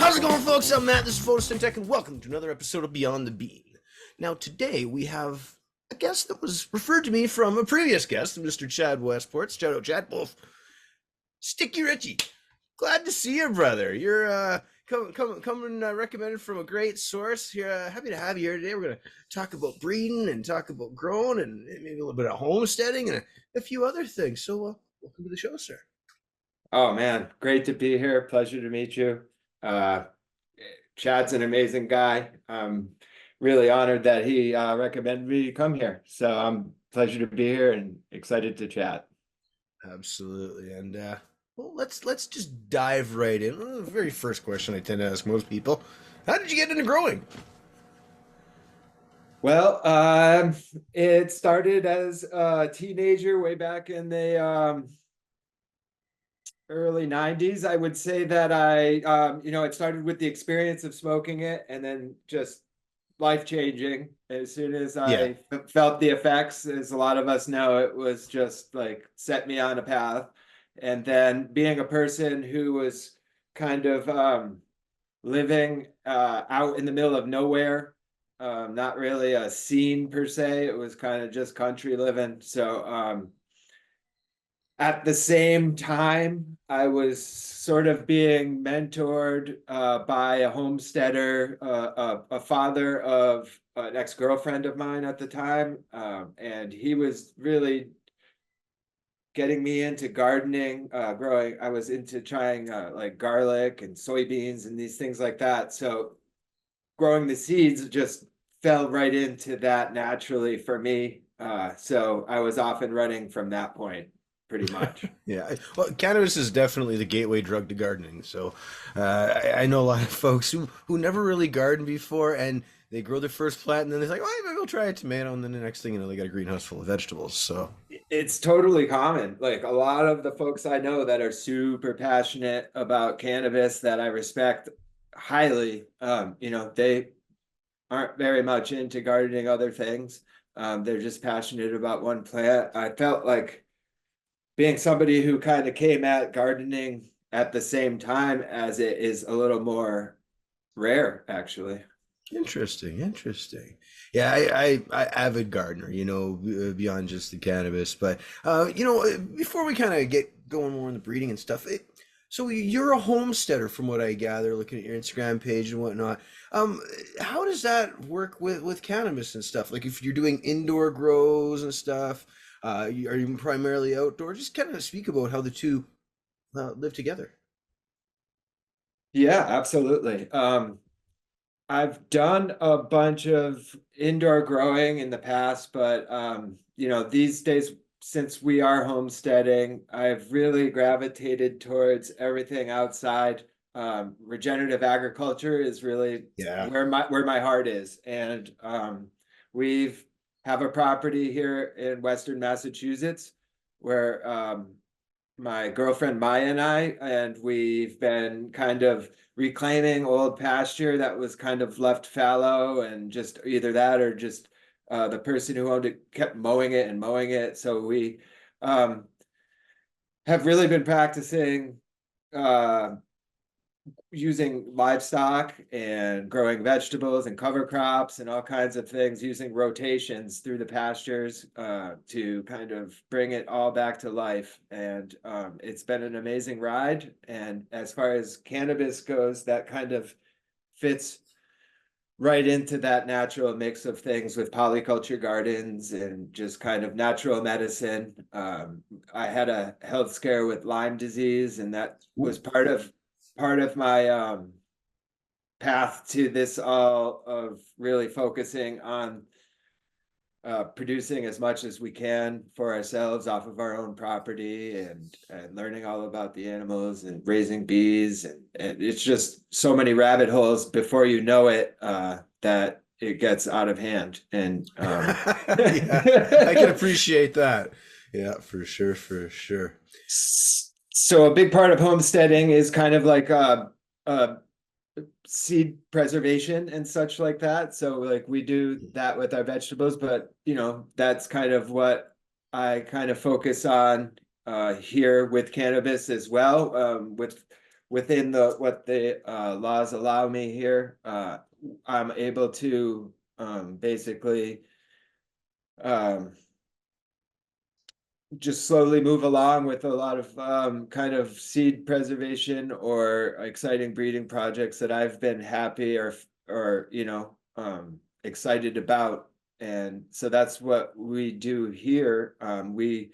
How's it going, folks? I'm Matt, this is Photosynth Tech, and welcome to another episode of Beyond the Bean. Now, today we have a guest that was referred to me from a previous guest, Mr. Chad Westport. Shout out, Chad. Both. StickyRichy. Glad to see you, brother. You're coming recommended from a great source here. Happy to have you here today. We're going to talk about breeding and talk about growing and maybe a little bit of homesteading and a few other things. So, welcome to the show, sir. Oh man, great to be here. Pleasure to meet you. Chad's an amazing guy. I'm really honored that he recommended me to come here. So I'm pleasure to be here and excited to chat. Absolutely. And well, let's just dive right in. Well, the very first question I tend to ask most people: how did you get into growing? Well, it started as a teenager way back in the early 90s. I would say that it started with the experience of smoking it and then just life-changing. As soon as Yeah. I felt the effects, as a lot of us know, it was just like set me on a path. And then being a person who was kind of living out in the middle of nowhere, not really a scene per se, it was kind of just country living. So at the same time, I was sort of being mentored by a homesteader, a father of an ex-girlfriend of mine at the time. And he was really getting me into gardening, growing. I was into trying like garlic and soybeans and these things like that. So growing the seeds just fell right into that naturally for me. So I was off and running from that point, pretty much. Yeah. Well, cannabis is definitely the gateway drug to gardening. So I know a lot of folks who never really gardened before, and they grow their first plant, and then they're like, "Oh, maybe I'll try a tomato," and then the next thing you know, they got a greenhouse full of vegetables. So It's totally common. Like a lot of the folks I know that are super passionate about cannabis that I respect highly, they aren't very much into gardening other things. They're just passionate about one plant. I felt like being somebody who kind of came at gardening at the same time as it is a little more rare, actually. interesting, interesting. Yeah, I avid gardener, beyond just the cannabis. But before we kind of get going more on the breeding and stuff, so you're a homesteader, from what I gather, looking at your Instagram page and whatnot. How does that work with cannabis and stuff? Like if you're doing indoor grows and stuff, are you primarily outdoor? Just kind of speak about how the two live together. Yeah, absolutely. I've done a bunch of indoor growing in the past, but these days, since we are homesteading, I've really gravitated towards everything outside. Regenerative agriculture is really Yeah. where my heart is, and we've have a property here in Western Massachusetts where my girlfriend Maya and we've been kind of reclaiming old pasture that was kind of left fallow, and just either that or just the person who owned it kept mowing it and mowing it. So we um, have really been practicing uh, using livestock and growing vegetables and cover crops and all kinds of things, using rotations through the pastures to kind of bring it all back to life. And it's been an amazing ride. And as far as cannabis goes, that kind of fits right into that natural mix of things with polyculture gardens and just kind of natural medicine. I had a health scare with Lyme disease, and that was part of my path to this all of really focusing on producing as much as we can for ourselves off of our own property, and learning all about the animals and raising bees, and it's just so many rabbit holes before you know it that it gets out of hand. And Yeah, I can appreciate that. Yeah, for sure, for sure. so a big part of homesteading is kind of like uh seed preservation and such like that. So like we do that with our vegetables, but that's kind of what I kind of focus on here with cannabis as well. With within what the laws allow me here, I'm able to basically um, just slowly move along with a lot of kind of seed preservation or exciting breeding projects that I've been happy or excited about. And so that's what we do here. We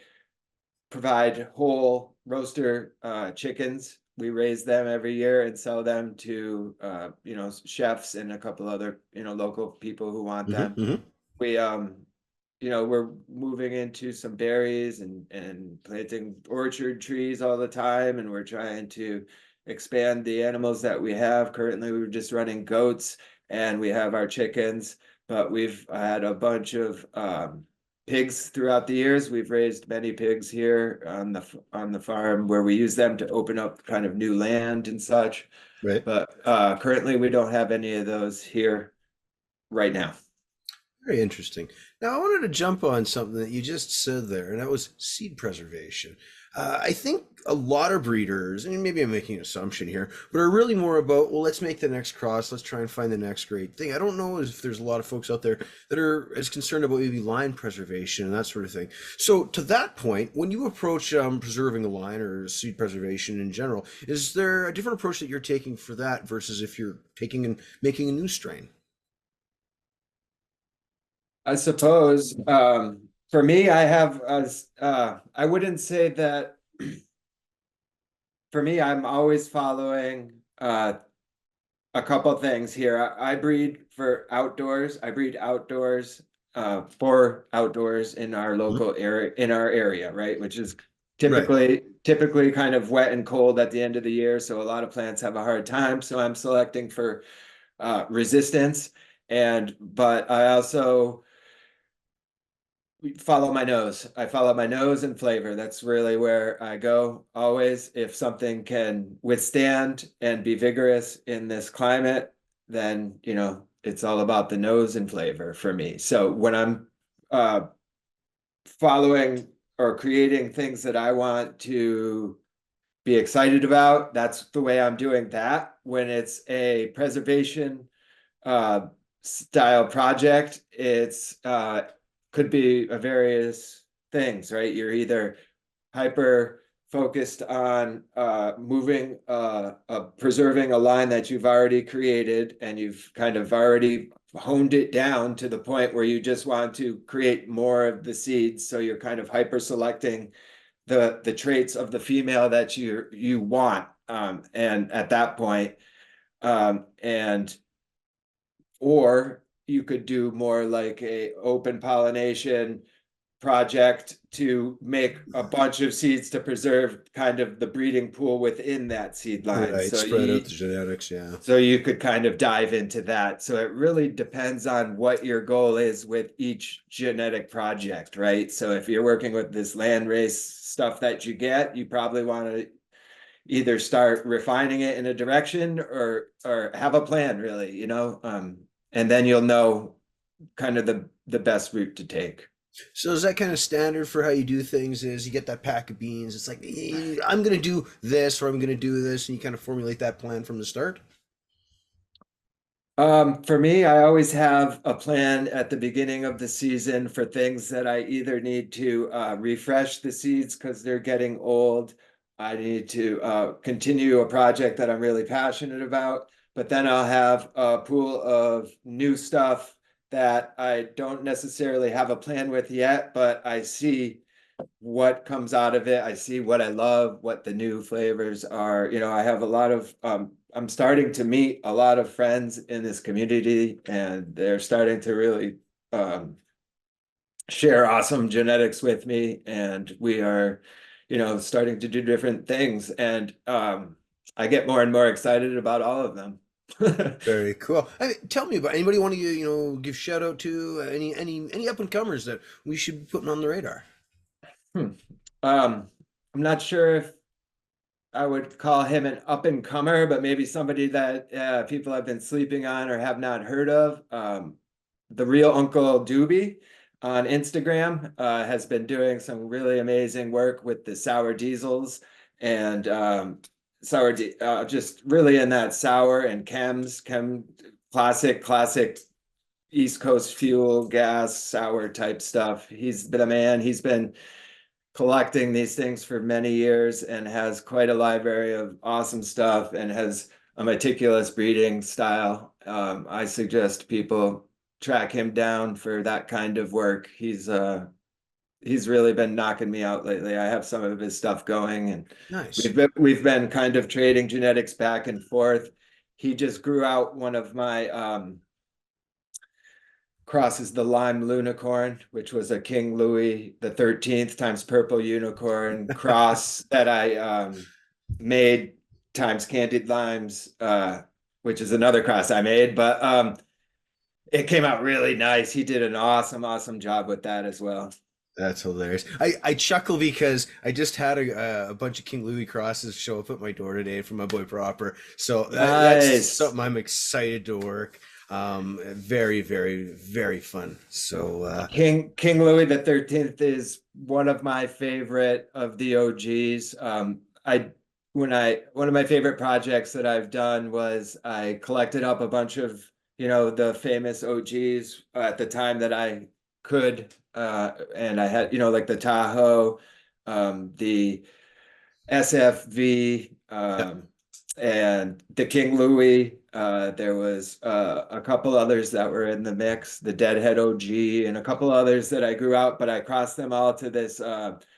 provide whole roaster chickens. We raise them every year and sell them to chefs and a couple other local people who want them. Hmm. We we're moving into some berries and planting orchard trees all the time, and we're trying to expand the animals that we have. Currently, we're just running goats, and we have our chickens, but we've had a bunch of pigs throughout the years. We've raised many pigs here on the farm where we use them to open up kind of new land and such. Right. But currently, we don't have any of those here right now. Very interesting. Now, I wanted to jump on something that you just said there, and that was seed preservation. I think a lot of breeders, and maybe I'm making an assumption here, but are really more about, well, let's make the next cross, let's try and find the next great thing. I don't know if there's a lot of folks out there that are as concerned about maybe line preservation and that sort of thing. So, to that point, when you approach preserving a line or seed preservation in general, is there a different approach that you're taking for that versus if you're taking and making a new strain? I suppose for me, I wouldn't say that for me, I'm always following a couple things here. I breed for outdoors. I breed outdoors for outdoors in our Mhm. local area, right? Which is Right. typically kind of wet and cold at the end of the year. So a lot of plants have a hard time. So I'm selecting for resistance. But I also follow my nose. I follow my nose and flavor. That's really where I go always. If something can withstand and be vigorous in this climate, then it's all about the nose and flavor for me. So when I'm uh, following or creating things that I want to be excited about, that's the way I'm doing that. When it's a preservation uh, style project, it's could be a various things, right? You're either hyper focused on moving preserving a line that you've already created and you've kind of already honed it down to the point where you just want to create more of the seeds, so you're kind of hyper selecting the traits of the female that you want, and at that point and or you could do more like a open pollination project to make a bunch of seeds to preserve kind of the breeding pool within that seed line. Right. Spread out the genetics. Yeah. So you could kind of dive into that. So it really depends on what your goal is with each genetic project, right? So if you're working with this land race stuff that you get, you probably want to either start refining it in a direction or have a plan, really, and then you'll know kind of the best route to take. So is that kind of standard for how you do things? Is you get that pack of beans? It's like I'm going to do this or I'm going to do this, and you kind of formulate that plan from the start. For me, I always have a plan at the beginning of the season for things that I either need to refresh the seeds because they're getting old. I need to continue a project that I'm really passionate about, but then I'll have a pool of new stuff that I don't necessarily have a plan with yet, but I see what comes out of it. I see what I love, what the new flavors are. I have a lot of I'm starting to meet a lot of friends in this community, and they're starting to really share awesome genetics with me, and we are, starting to do different things, and I get more and more excited about all of them. Very cool. Tell me about anybody want to give shout out to any up and comers that we should be putting on the radar. Hmm. I'm not sure if I would call him an up and comer, but maybe somebody that people have been sleeping on or have not heard of. The real Uncle Doobie on Instagram has been doing some really amazing work with the sour diesels and sour, just really in that sour and chem, classic East Coast fuel, gas, sour type stuff. He's been a man. He's been collecting these things for many years and has quite a library of awesome stuff and has a meticulous breeding style. I suggest people track him down for that kind of work. He's really been knocking me out lately. I have some of his stuff going, and Nice. we've been kind of trading genetics back and forth. He just grew out one of my crosses the lime lunicorn, which was a King Louis the 13th times purple unicorn cross that I made times candied limes, which is another cross I made, but it came out really nice. He did an awesome job with that as well. That's hilarious. I chuckle because I just had a bunch of King Louis crosses show up at my door today from my boy Proper. So that's Nice. something I'm excited to work. Very fun. So King Louis the 13th is one of my favorite of the OGs. I one of my favorite projects that I've done was I collected up a bunch of, the famous OGs at the time that I could, and I had, like the Tahoe, the SFV, yep. and the King Louis. There was a couple others that were in the mix, the Deadhead OG, and a couple others that I grew out, but I crossed them all to this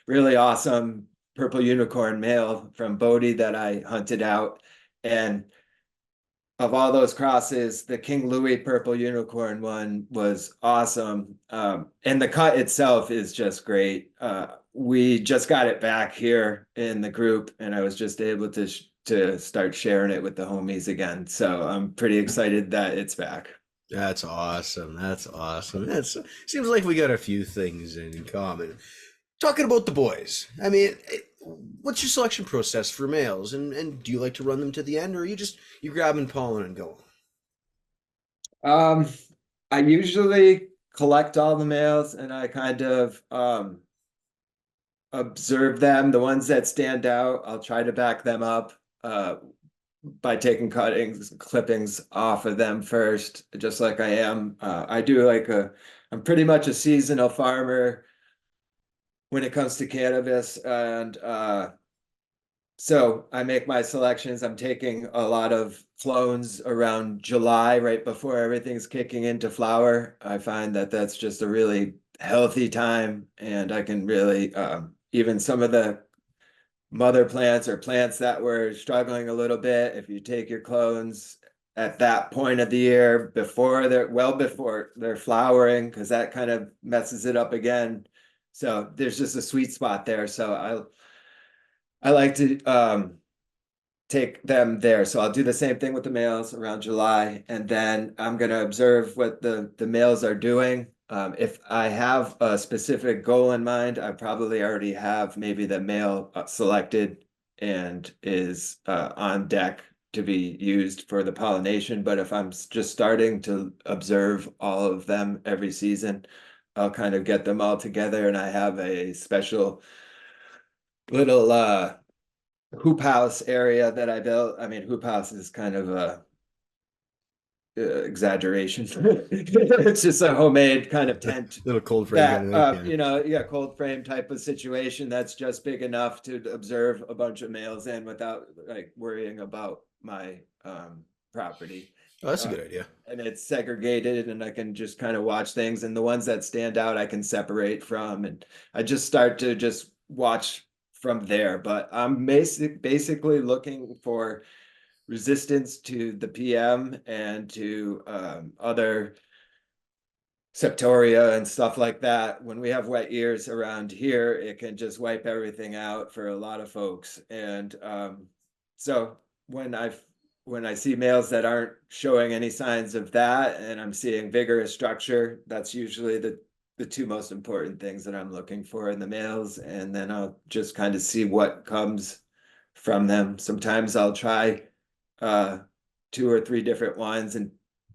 really awesome purple unicorn male from Bodie that I hunted out. And of all those crosses, the King Louis purple unicorn one was awesome. And the cut itself is just great. We just got it back here in the group, and I was just able to start sharing it with the homies again. So I'm pretty excited that it's back. That's awesome. That's awesome. That's seems like we got a few things in common. Talking about the boys, I mean, what's your selection process for males, and do you like to run them to the end, or are you grabbing pollen and go? Um, I usually collect all the males and I kind of observe them. The ones that stand out, I'll try to back them up by taking cuttings, clippings off of them first, just like I am. I do I'm pretty much a seasonal farmer when it comes to cannabis, and so I make my selections. I'm taking a lot of clones around July, right before everything's kicking into flower. I find that that's just a really healthy time, and I can really even some of the mother plants or plants that were struggling a little bit, if you take your clones at that point of the year before they're flowering, because that kind of messes it up again. So there's just a sweet spot there. So I like to take them there. So I'll do the same thing with the males around July, and then I'm going to observe what the males are doing. If I have a specific goal in mind, I probably already have maybe the male selected and is on deck to be used for the pollination. But if I'm just starting to observe all of them every season, I'll kind of get them all together, and I have a special little hoop house area that I built. I mean, hoop house is kind of a exaggeration. It's just a homemade kind of tent Little cold frame that kind of thing. cold frame type of situation that's just big enough to observe a bunch of males in without like worrying about my property. Oh, that's a Uh, good idea. and it's segregated, and I can just kind of watch things, and the ones that stand out I can separate from, and I just start to just watch from there. But I'm basically looking for resistance to the PM and to other septoria and stuff like that. When we have wet years around here, it can just wipe everything out for a lot of folks. And so when I see males that aren't showing any signs of that, and I'm seeing vigorous structure, that's usually the two most important things that I'm looking for in the males. And then I'll just kind of see what comes from them. Sometimes I'll try uh, two or three different ones and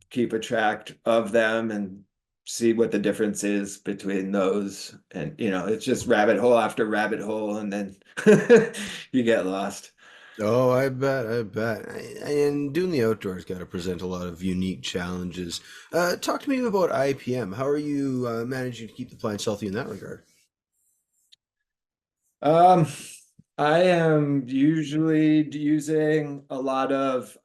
keep a track of them and see what the difference is between those. And it's just rabbit hole after rabbit hole, and then you get lost. Oh, I bet. And doing the outdoors got to present a lot of unique challenges. Talk to me about IPM. How are you managing to keep the plants healthy in that regard? Um, I am usually using a lot of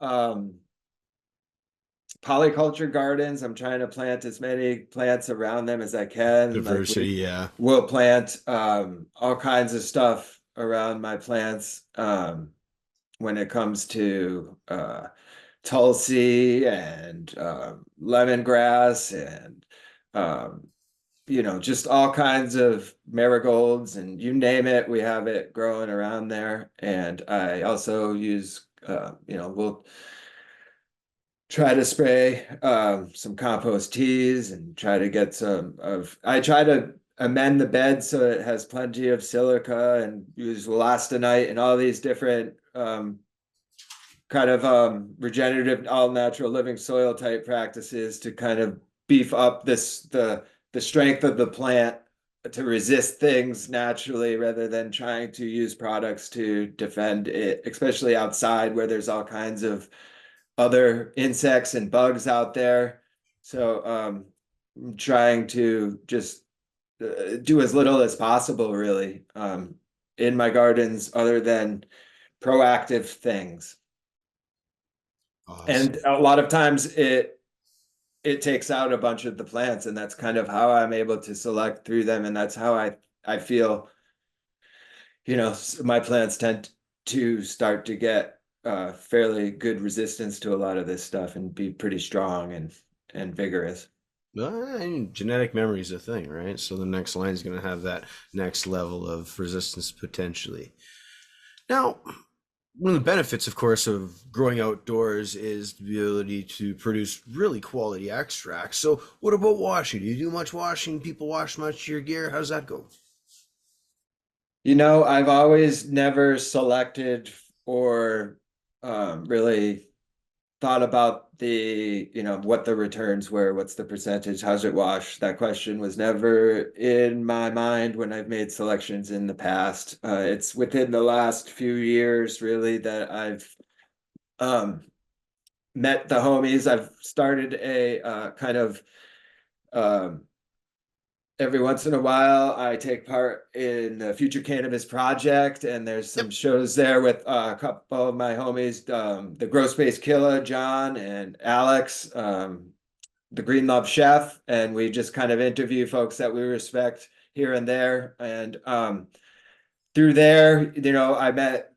polyculture gardens. I'm trying to plant as many plants around them as I can. Like Diversity, we yeah. will plant all kinds of stuff around my plants when it comes to tulsi and lemongrass and um, just all kinds of marigolds and you name it, we have it growing around there. And I also use, we'll try to spray some compost teas and try to get I try to amend the bed so it has plenty of silica and use elastonite and all these different kind of regenerative, all natural living soil type practices to kind of beef up the strength of the plant to resist things naturally rather than trying to use products to defend it, especially outside where there's all kinds of other insects and bugs out there. So I'm trying to just do as little as possible really in my gardens other than proactive things. And Awesome. a lot of times it takes out a bunch of the plants, and that's kind of how I'm able to select through them, and that's how I feel, my plants tend to start to get fairly good resistance to a lot of this stuff and be pretty strong and vigorous. Genetic memory is a thing, right? So the next line is going to have that next level of resistance potentially. Now, one of the benefits, of course, of growing outdoors is the ability to produce really quality extracts. So, what about washing? Do you do much washing? People wash much of your gear? How does that go? I've always never selected or really thought about what the returns were, what's the percentage, how's it wash? That question was never in my mind when I've made selections in the past. It's within the last few years, really, that I've um, met the homies. I've started a kind of um, every once in a while I take part in the Future Cannabis Project, and there's some Yep. shows there with a couple of my homies, the Grow Space Killer, John and Alex, the Green Love Chef, and we just kind of interview folks that we respect here and there. And through there, I met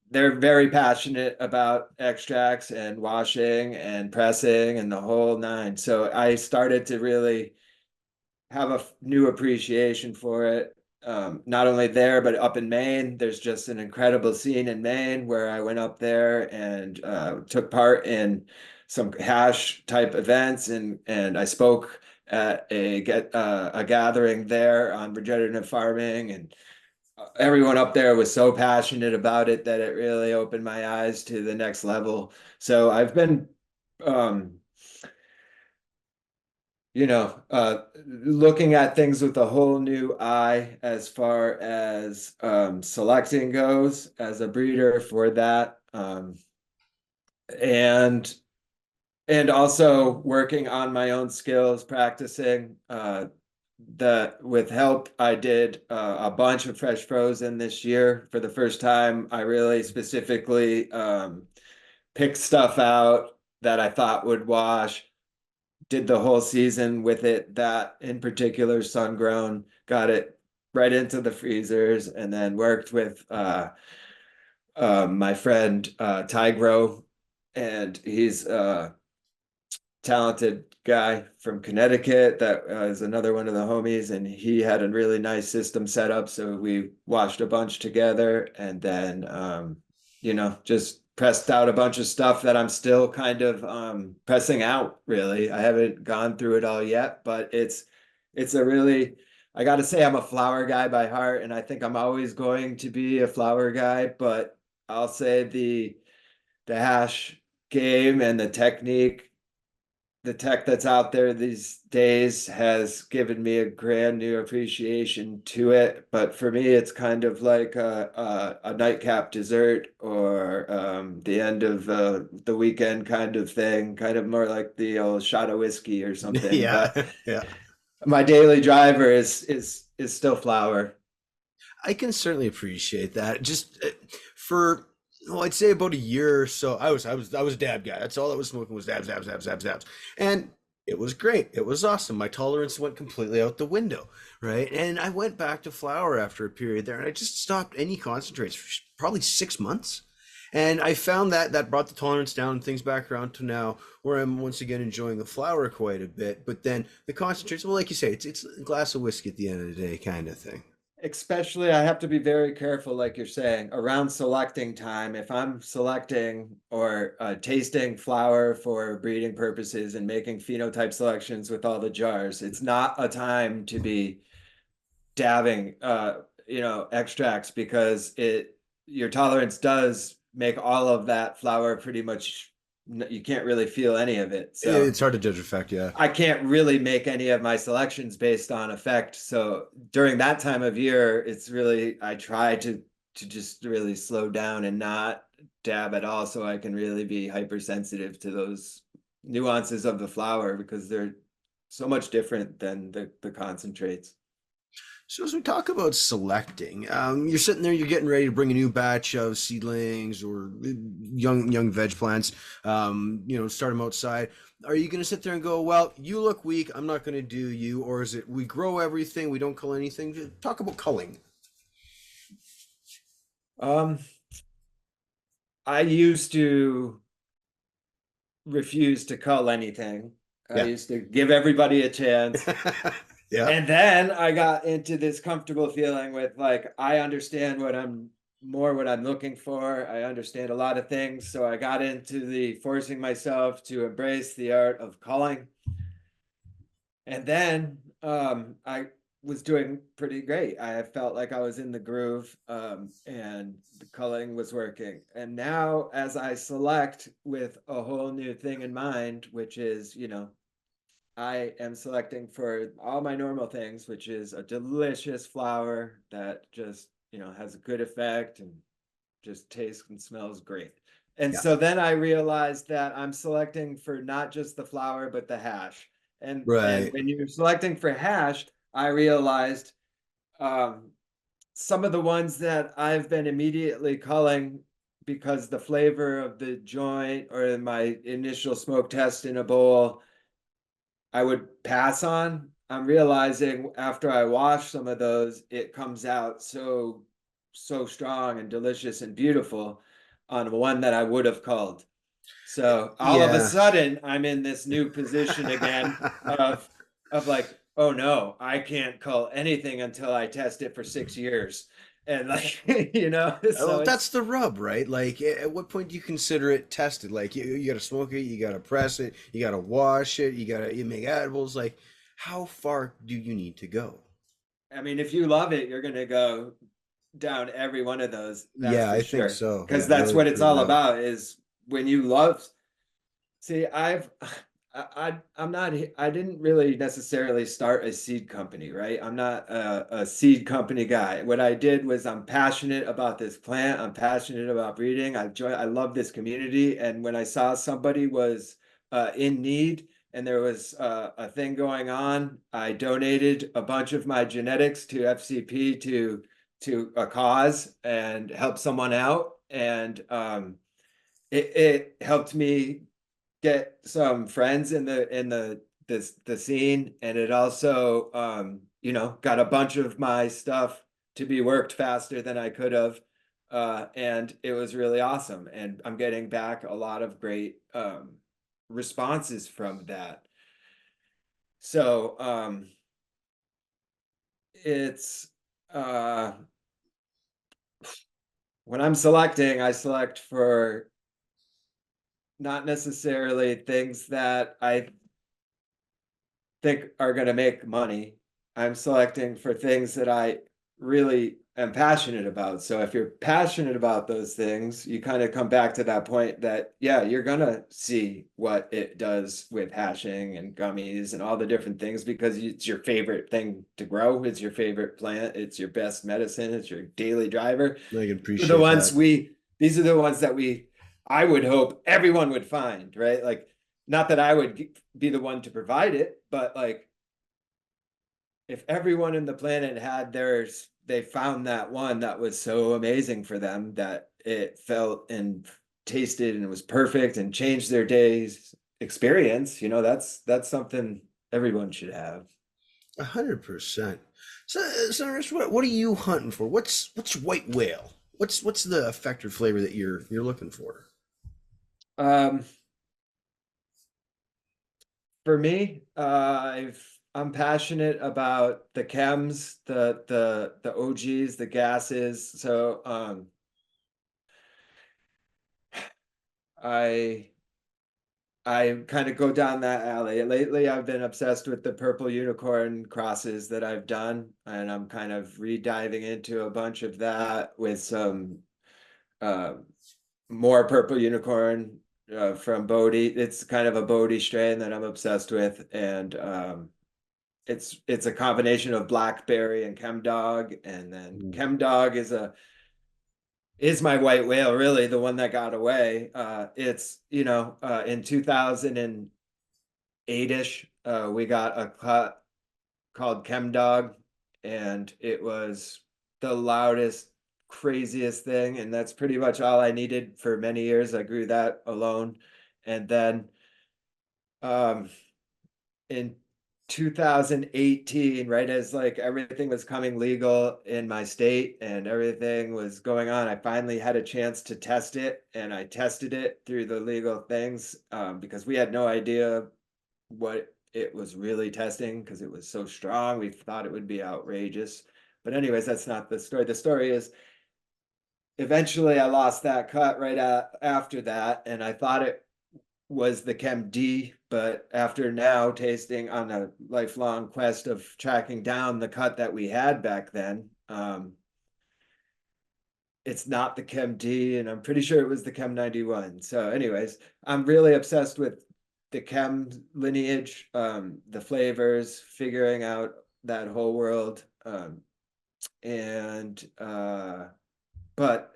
they're very passionate about extracts and washing and pressing and the whole nine. So I started to really have a new appreciation for it. Not only there, but up in Maine, there's just an incredible scene in Maine where I went up there and took part in some hash type events, and I spoke at a gathering there on regenerative farming, and everyone up there was so passionate about it that it really opened my eyes to the next level. So I've been um, looking at things with a whole new eye as far as selecting goes as a breeder for that. And and also working on my own skills, practicing. That with help, I did a bunch of fresh frozen this year for the first time. I really specifically picked stuff out that I thought would wash, did the whole season with it. That in particular, sun grown, got it right into the freezers, and then worked with my friend Tigro, and he's talented guy from Connecticut that is another one of the homies, and he had a really nice system set up. So we watched a bunch together, and then just pressed out a bunch of stuff that I'm still kind of pressing out. Really, I haven't gone through it all yet, but it's a really I got to say I'm a flower guy by heart, and I think I'm always going to be a flower guy. But I'll say the hash game and the technique the tech that's out there these days has given me a grand new appreciation to it. But for me, it's kind of like a nightcap dessert or the end of the weekend kind of thing, kind of more like the old shot of whiskey or something. Yeah, But yeah. my daily driver is still flower. I can certainly appreciate that. Just for I'd say about a year or so, I was a dab guy. That's all I was smoking was dabs, dabs, dabs, dabs, dabs, and it was great. It was awesome. My tolerance went completely out the window, right? And I went back to flower after a period there, and I just stopped any concentrates for probably 6 months. And I found that brought the tolerance down and things back around to now where I'm once again enjoying the flower quite a bit. But then the concentrates, well, like you say, it's a glass of whiskey at the end of the day kind of thing. Especially, I have to be very careful, like you're saying, around selecting time. If I'm selecting or tasting flower for breeding purposes and making phenotype selections with all the jars, it's not a time to be dabbing, extracts because your tolerance does make all of that flower pretty much, you can't really feel any of it. So It's hard to judge effect, yeah. I can't really make any of my selections based on effect. So during that time of year, it's really I try to just really slow down and not dab at all so I can really be hypersensitive to those nuances of the flower because they're so much different than the concentrates. So as we talk about selecting, you're sitting there, you're getting ready to bring a new batch of seedlings or young veg plants, start them outside. Are you going to sit there and go, well, you look weak, I'm not going to do you, or is it we grow everything, we don't cull anything? Talk about culling. Um, I used to refuse to cull anything. I Yeah. used to give everybody a chance. Yeah. And then I got into this comfortable feeling with like I understand what I'm looking for. I understand a lot of things. So I got into the forcing myself to embrace the art of culling. And then I was doing pretty great. I felt like I was in the groove, and the culling was working. And now as I select with a whole new thing in mind, which is, I am selecting for all my normal things, which is a delicious flower that just, has a good effect and just tastes and smells great. And Yeah. so then I realized that I'm selecting for not just the flower, but the hash. And Right. when you're selecting for hash, I realized um, some of the ones that I've been immediately culling because the flavor of the joint or in my initial smoke test in a bowl I would pass on. I'm realizing after I wash some of those, it comes out so strong and delicious and beautiful on one that I would have culled. So all of a Yeah. sudden, I'm in this new position again of like, oh no, I can't cull anything until I test it for 6 years. And like, so Well, it's that's the rub, right? Like, at what point do you consider it tested? Like, you got to smoke it, you got to press it, you got to wash it, you make edibles. Like, how far do you need to go? I mean, if you love it, you're gonna go down every one of those, that's Yeah, for I think sure. so. Because Yeah, that's really what it's prove it all out. about is when you love. See, I'm not, I didn't really necessarily start a seed company, right? I'm not a seed company guy. What I did was I'm passionate about this plant. I'm passionate about breeding. I love this community. And when I saw somebody was in need and there was a thing going on, I donated a bunch of my genetics to FCP to a cause and help someone out. And it helped me get some friends in the scene, and it also got a bunch of my stuff to be worked faster than I could have, and it was really awesome. And I'm getting back a lot of great responses from that. So it's uh, when I'm selecting, I select for not necessarily things that I think are going to make money. I'm selecting for things that I really am passionate about. So if you're passionate about those things, you kind of come back to that point that, yeah, you're gonna see what it does with hashing and gummies and all the different things because it's your favorite thing to grow. It's your favorite plant. It's your best medicine. It's your daily driver. I can These are the appreciate ones that. these are the ones that I would hope everyone would find, right? Like, not that I would be the one to provide it, but like, if everyone in the planet had theirs, they found that one that was so amazing for them that it felt and tasted and was perfect and changed their day's experience, that's something everyone should have. 100%. So Rich, what are you hunting for? What's white whale? What's the effect or flavor that you're looking for? Um, for me, I'm passionate about the chems, the OGs, the gases. So I I kind of go down that alley. Lately, I've been obsessed with the purple unicorn crosses that I've done, and I'm kind of re-diving into a bunch of that with some uh, more purple unicorn from Bodie. It's kind of a Bodie strain that I'm obsessed with, and it's a combination of blackberry and chemdog, and then Ooh. chemdog is my white whale, really, the one that got away. It's in 2008-ish, we got a cut called Chemdog, and it was the loudest, craziest thing, and that's pretty much all I needed for many years. I grew that alone, and then um, in 2018, right as like everything was coming legal in my state and everything was going on, I finally had a chance to test it, and I tested it through the legal things because we had no idea what it was really testing because it was so strong. We thought it would be outrageous. But anyways, that's not the story. The story is eventually I lost that cut after that, and I thought it was the Chem D, but after now tasting on a lifelong quest of tracking down the cut that we had back then, it's not the Chem D, and I'm pretty sure it was the Chem 91. So, anyways, I'm really obsessed with the Chem lineage, the flavors, figuring out that whole world. And but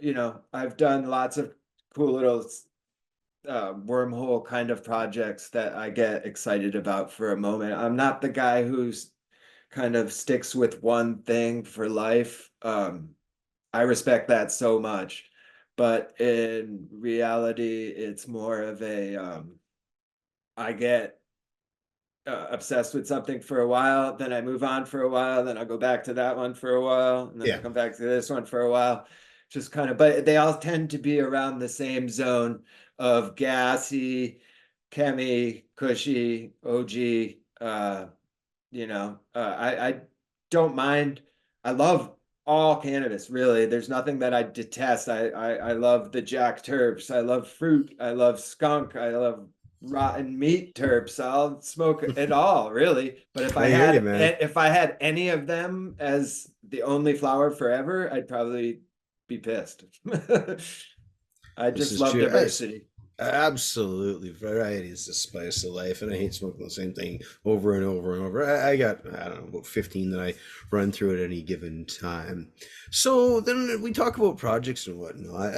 I've done lots of cool little wormhole kind of projects that I get excited about for a moment. I'm not the guy who's kind of sticks with one thing for life. I respect that so much. But in reality, it's more of I get obsessed with something for a while, then I move on for a while, then I'll go back to that one for a while, and then I Yeah. come back to this one for a while. Just kind of, but they all tend to be around the same zone of gassy, chemi, cushy, OG. I don't mind. I love all cannabis, really. There's nothing that I detest. I love the Jack Terps. I love fruit. I love skunk. I love rotten meat terps. I'll smoke it all, really. But I hear you, man. if I had any of them as the only flower forever, I'd probably be pissed. I This just is love true. diversity. Absolutely. Variety is the spice of life, and I hate smoking the same thing over and over and over. I got, I don't know, about 15 that I run through at any given time. So then we talk about projects and whatnot.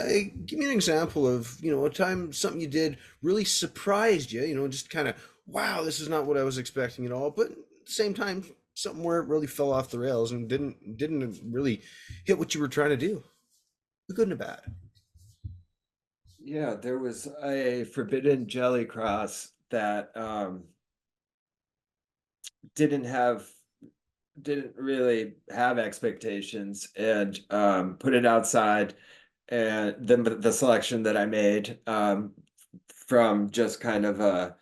Give me an example of, a time something you did really surprised you, just kind of, wow, this is not what I was expecting at all. But at the same time, something where it really fell off the rails and didn't really hit what you were trying to do. The good and the bad. Yeah, there was a forbidden jelly cross that didn't have didn't really have expectations, and put it outside, and then the selection that I made from just kind of a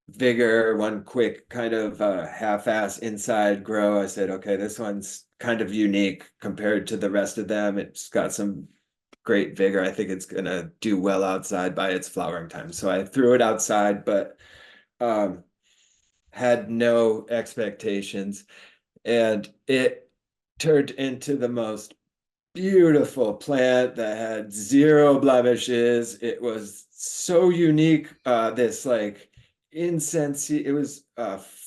vigor, one quick kind of half-ass inside grow. I said, okay, this one's kind of unique compared to the rest of them. It's got some great vigor. I think it's gonna do well outside by its flowering time. So I threw it outside, but um, had no expectations, and it turned into the most beautiful plant that had zero blemishes. It was so unique. This like incense, it was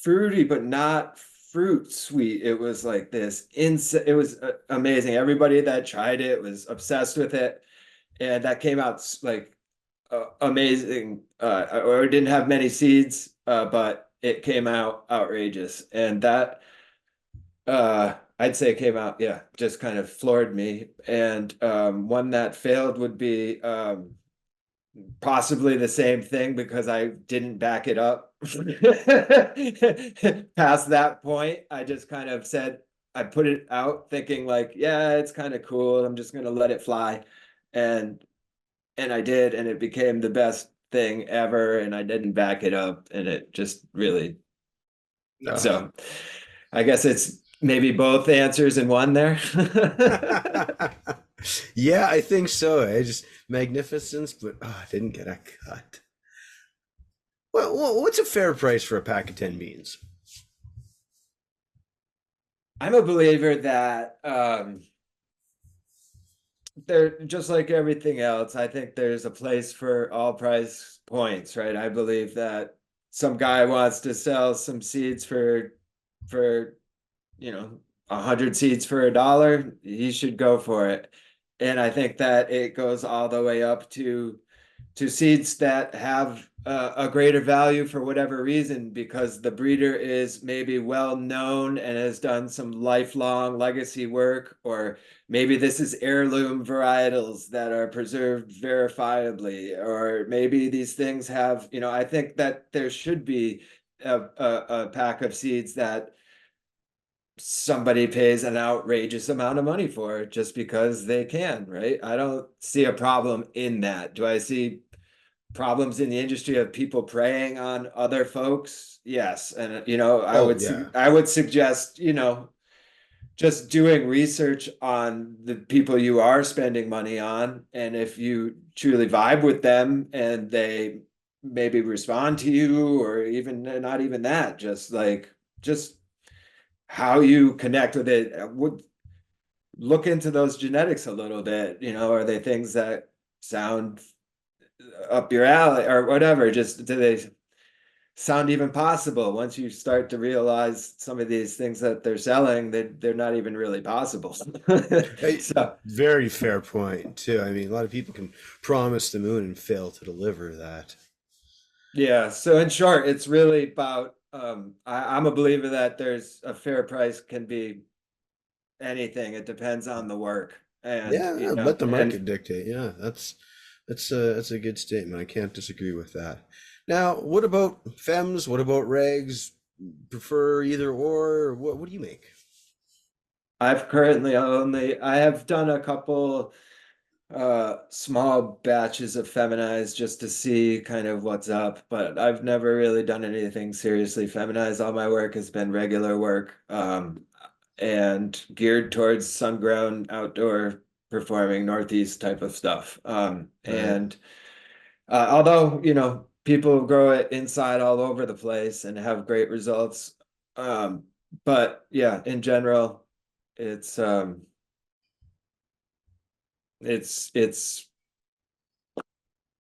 fruity, but not fruit sweet. It was like this incense. It was amazing. Everybody that tried it was obsessed with it. And that came out like amazing. Or it didn't have many seeds, but it came out outrageous. And that I'd say came out, yeah, just kind of floored me. And one that failed would be possibly the same thing because I didn't back it up. Past that point, I just kind of said, I put it out thinking like, yeah, it's kind of cool. I'm just gonna let it fly. And I did, and it became the best thing ever, and I didn't back it up, and it just really Oh. so I guess it's maybe both answers in one there. Yeah, I think so. Just magnificence, but I didn't get a cut. Well, what's a fair price for a pack of 10 beans? I'm a believer that they're just like everything else. I think there's a place for all price points, right? I believe that some guy wants to sell some seeds for 100 seeds for $1, he should go for it. And I think that it goes all the way up to seeds that have a greater value for whatever reason, because the breeder is maybe well known and has done some lifelong legacy work, or maybe this is heirloom varietals that are preserved verifiably, or maybe these things have, I think that there should be a pack of seeds that somebody pays an outrageous amount of money for just because they can, right? I don't see a problem in that. Do I see problems in the industry of people preying on other folks? Yes. And Oh, yeah. I would suggest, just doing research on the people you are spending money on, and if you truly vibe with them and they maybe respond to you, or even not even that, just how you connect with it, would look into those genetics a little bit. Are they things that sound up your alley or whatever? Just do they sound even possible? Once you start to realize some of these things that they're selling, they're not even really possible. Hey, So very fair point, too. I mean, a lot of people can promise the moon and fail to deliver that. yeah, so in short, it's really about I'm a believer that there's a fair price can be anything. It depends on the work. And Yeah, let the and market dictate. Yeah, that's a good statement. I can't disagree with that. Now, what about fems? What about regs? Prefer either or? What do you make? I have done a couple small batches of feminized just to see kind of what's up, but I've never really done anything seriously feminized. All my work has been regular work, and geared towards sun-grown outdoor performing Northeast type of stuff. Right. And although, people grow it inside all over the place and have great results, um, but yeah, in general, it's it's it's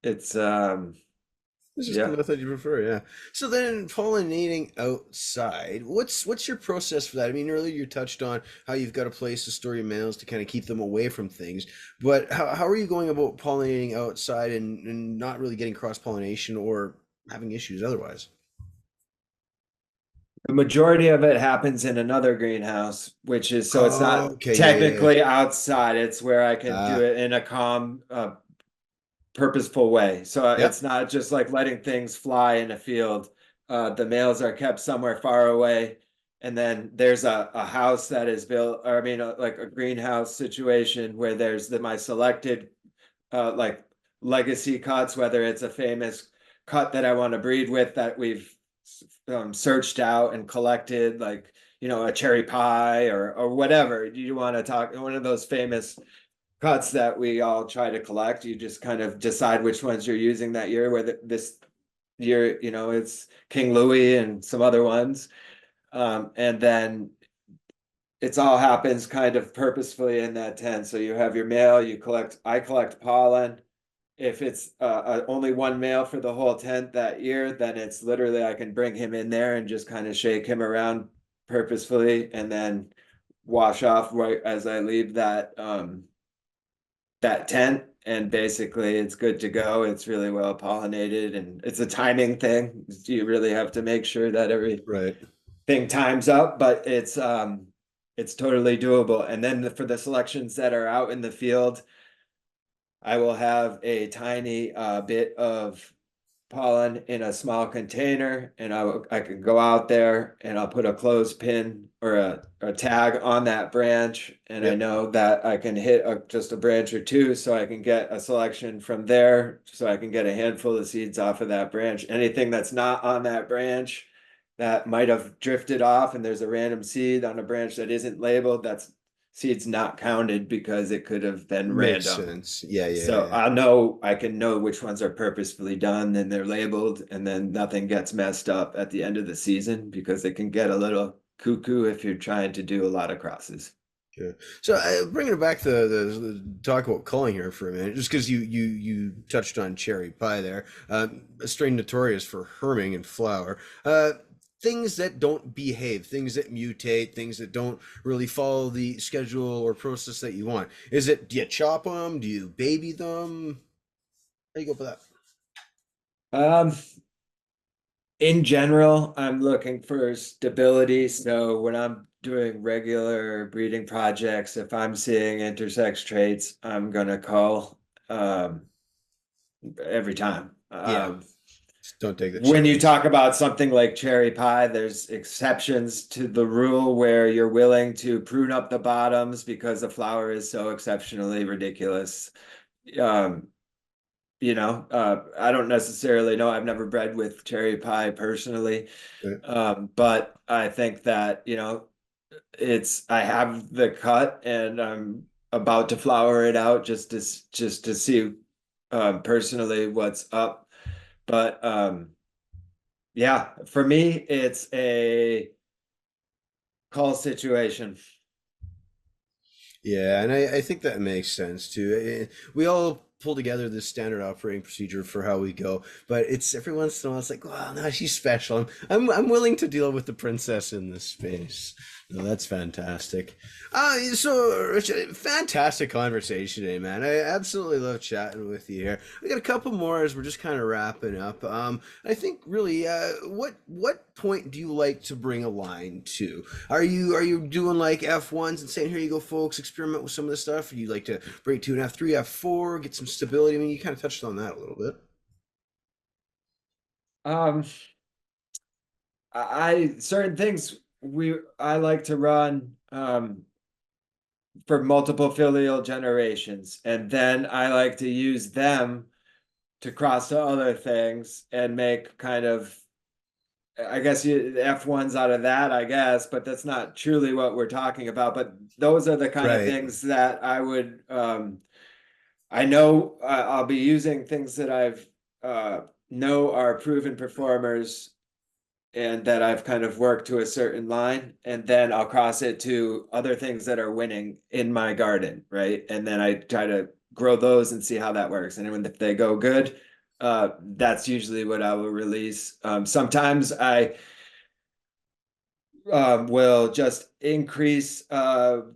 it's This is the yeah. method you prefer, yeah. So then pollinating outside, what's your process for that? I mean, earlier you touched on how you've got a place to store your males to kind of keep them away from things, but how are you going about pollinating outside and not really getting cross-pollination or having issues otherwise? The majority of it happens in another greenhouse, which is so it's Oh, not okay, yeah. technically outside. It's where I can do it in a calm, purposeful way. So Yep. it's not just like letting things fly in a field. The males are kept somewhere far away. And then there's a house that is built, or I mean, like a greenhouse situation where there's my selected like legacy cuts, whether it's a famous cut that I want to breed with that we've searched out and collected, like a cherry pie or whatever you want to talk. One of those famous cuts that we all try to collect. You just kind of decide which ones you're using that year. Whether this year, it's King Louis and some other ones, and then it's all happens kind of purposefully in that tent. So you have your male, I collect pollen. If it's only one male for the whole tent that year, then it's literally I can bring him in there and just kind of shake him around purposefully and then wash off right as I leave that tent, and basically it's good to go. It's really well pollinated, and it's a timing thing. You really have to make sure that everything Right. times up, but it's totally doable. And then for the selections that are out in the field, I will have a tiny bit of pollen in a small container, and I can go out there and I'll put a clothespin or a tag on that branch, and I Yep. know that I can hit just a branch or two, so I can get a selection from there, so I can get a handful of seeds off of that branch. Anything that's not on that branch that might have drifted off, and there's a random seed on a branch that isn't labeled, that's seeds not counted because it could have been Makes random. sense. Yeah, yeah, So yeah. I can know which ones are purposefully done and they're labeled, and then nothing gets messed up at the end of the season, because it can get a little cuckoo if you're trying to do a lot of crosses. Yeah. So bringing it back to the talk about culling here for a minute, just because you touched on cherry pie there, a strain notorious for herming and flower. Things that don't behave, things that mutate, things that don't really follow the schedule or process that you want. Is it, do you chop them? Do you baby them? How do you go for that? Um, in general, I'm looking for stability. So when I'm doing regular breeding projects, if I'm seeing intersex traits, I'm gonna call every time. Yeah, just don't take the When you chance. talk about something like cherry pie, there's exceptions to the rule where you're willing to prune up the bottoms because the flower is so exceptionally ridiculous. Um, I don't necessarily know. I've never bred with cherry pie personally. Right. But I think that, I have the cut and I'm about to flower it out just to see personally what's up. But yeah, for me, it's a call situation. Yeah, and I think that makes sense too. We all pull together this standard operating procedure for how we go, but it's every once in a while it's like, well, no, she's special. I'm willing to deal with the princess in this space. No, that's fantastic. So Richard, fantastic conversation today, man. I absolutely love chatting with you here. We got a couple more as we're just kind of wrapping up. I think really, what point do you like to bring a line to? Are you doing like F1s and saying, here you go, folks, experiment with some of this stuff? Or you like to break two and F3, F4, get some stability? I mean, you kind of touched on that a little bit. Um, I certain things I like to run for multiple filial generations, and then I like to use them to cross to other things and make kind of, I guess, you F1s out of that, I guess, but that's not truly what we're talking about. But those are the kind of Right. things that I would I know I'll be using things that I've know are proven performers and that I've kind of worked to a certain line, and then I'll cross it to other things that are winning in my garden, right? And then I try to grow those and see how that works. And when if they go good, that's usually what I will release. Sometimes I will just increase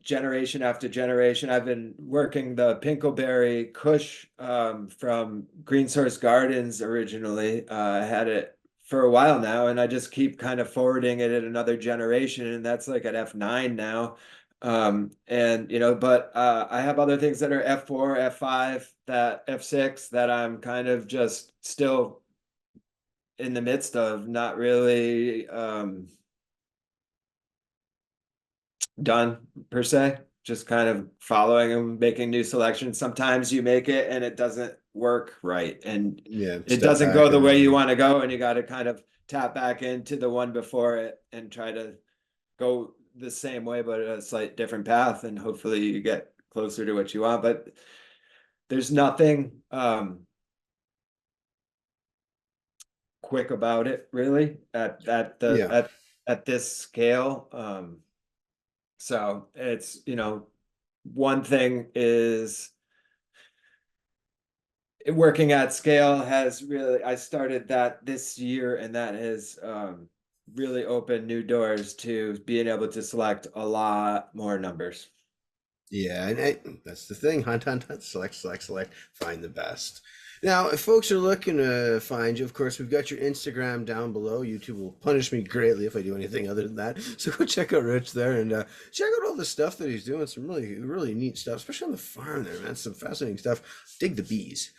generation after generation. I've been working the Pinkleberry Kush from Green Source Gardens originally. I had it for a while now, and I just keep kind of forwarding it at another generation, and that's like at F9 now. And but I have other things that are F4, F5, that F6 that I'm kind of just still in the midst of, not really done per se, just kind of following them, making new selections. Sometimes you make it and it doesn't work right, and Yeah, it step doesn't go back the and way you then. want to go, and you got to kind of tap back into the one before it and try to go the same way but a slight different path, and hopefully you get closer to what you want. But there's nothing quick about it really at Yeah. this scale. So it's, one thing is working at scale has really, I started that this year, and that has really opened new doors to being able to select a lot more numbers. Yeah, and that's the thing. Hunt, hunt, hunt, select, select, select, find the best. Now, if folks are looking to find you, of course, we've got your Instagram down below. YouTube will punish me greatly if I do anything other than that. So go check out Rich there and check out all the stuff that he's doing. Some really, really neat stuff, especially on the farm there, man. Some fascinating stuff. Dig the bees.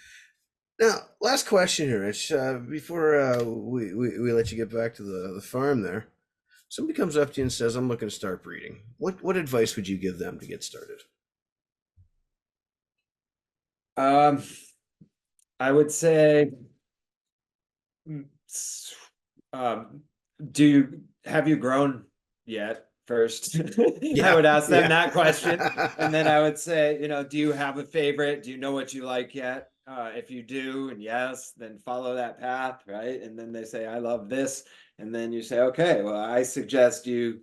Now, last question here, Rich. Before we let you get back to the farm there, somebody comes up to you and says, "I'm looking to start breeding." What advice would you give them to get started? Um, I would say, mm, s- um, have you grown yet first? I Yeah, would ask them yeah. that question. And then I would say, do you have a favorite? Do you know what you like yet? If you do, and yes, then follow that path, right? And then they say, I love this. And then you say, okay, well, I suggest you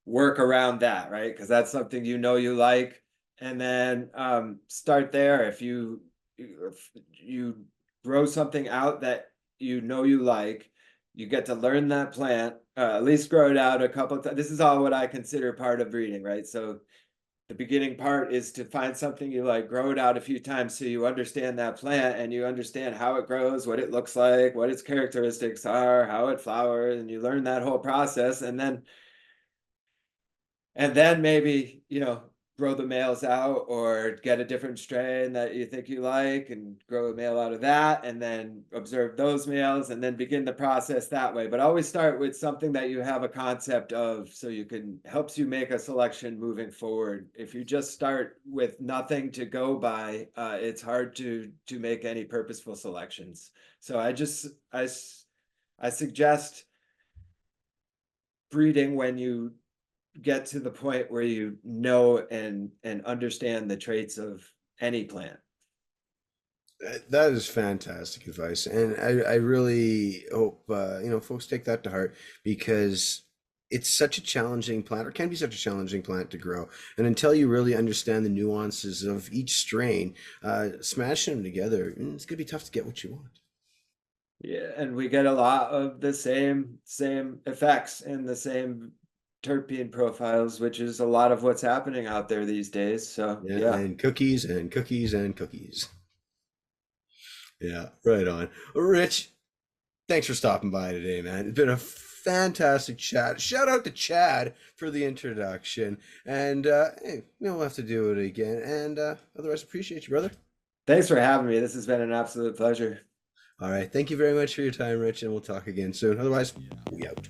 work around that, right? Because that's something you like. And then start there. If you grow something out that you like, you get to learn that plant, at least grow it out a couple of times. This is all what I consider part of breeding, right? So the beginning part is to find something you like, grow it out a few times so you understand that plant and you understand how it grows, what it looks like, what its characteristics are, how it flowers, and you learn that whole process. And then maybe, grow the males out or get a different strain that you think you like and grow a male out of that, and then observe those males and then begin the process that way. But always start with something that you have a concept of so you can helps you make a selection moving forward. If you just start with nothing to go by, it's hard to make any purposeful selections. So I suggest breeding when you get to the point where you know and understand the traits of any plant. That is fantastic advice, and I really hope folks take that to heart because it's such a challenging plant, or can be such a challenging plant to grow. And until you really understand the nuances of each strain, smashing them together, it's gonna be tough to get what you want. Yeah, and we get a lot of the same effects and the same terpene profiles, which is a lot of what's happening out there these days. So Yeah, yeah. and cookies and cookies and cookies. Yeah, right on. Rich, thanks for stopping by today, man. It's been a fantastic chat. Shout out to Chad for the introduction. And hey, we'll have to do it again. And otherwise, appreciate you, brother. Thanks for having me. This has been an absolute pleasure. All right. Thank you very much for your time, Rich, and we'll talk again soon. Otherwise, we out.